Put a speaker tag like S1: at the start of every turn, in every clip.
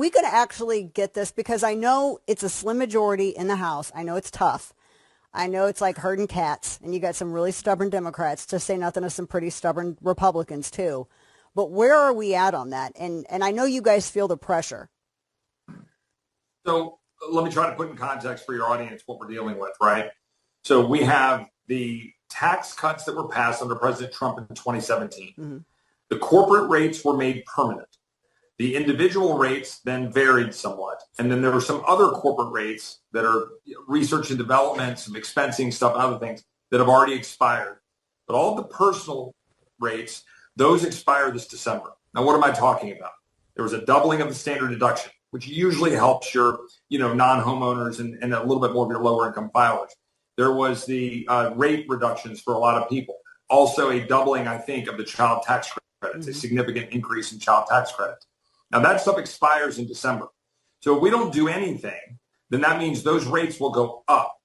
S1: we going to actually get this? Because I know it's a slim majority in the House. I know it's tough. I know it's like herding cats, and you got some really stubborn Democrats, to say nothing of some pretty stubborn Republicans too. But where are we at on that? And I know you guys feel the pressure.
S2: So let me try to put in context for your audience what we're dealing with, right? So we have the tax cuts that were passed under President Trump in 2017. Mm-hmm. The corporate rates were made permanent. The individual rates then varied somewhat. And then there were some other corporate rates that are research and development, some expensing stuff, other things that have already expired. But all of the personal rates, those expire this December. Now, what am I talking about? There was a doubling of the standard deduction, which usually helps your, non-homeowners and a little bit more of your lower income filers. There was the rate reductions for a lot of people. Also a doubling, I think, of the child tax credits, a significant increase in child tax credits. Now, that stuff expires in December. So if we don't do anything, then that means those rates will go up.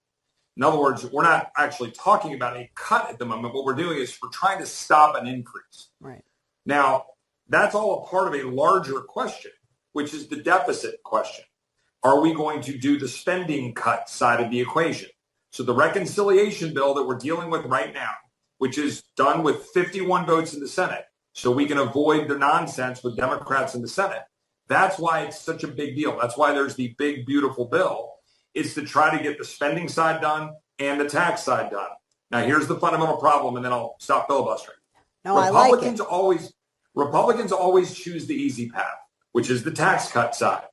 S2: In other words, we're not actually talking about a cut at the moment. What we're doing is we're trying to stop an increase.
S1: Right.
S2: Now, that's all a part of a larger question, which is the deficit question. Are we going to do the spending cut side of the equation? So the reconciliation bill that we're dealing with right now, which is done with 51 votes in the Senate, so we can avoid the nonsense with Democrats in the Senate. That's why it's such a big deal. That's why there's the big, beautiful bill, is to try to get the spending side done and the tax side done. Now, here's the fundamental problem, and then I'll stop filibustering.
S1: No, Republicans
S2: always choose the easy path, which is the tax cut side.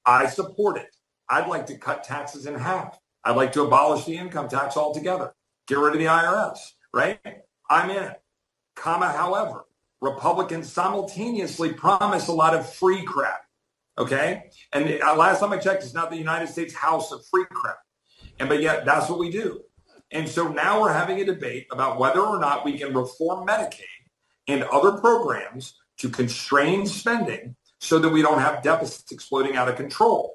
S2: I support it. I'd like to cut taxes in half. I'd like to abolish the income tax altogether. Get rid of the IRS, right? I'm in. However, Republicans simultaneously promise a lot of free crap, okay? And last time I checked, it's not the United States House of free crap. But yet that's what we do. And so now we're having a debate about whether or not we can reform Medicaid and other programs to constrain spending so that we don't have deficits exploding out of control.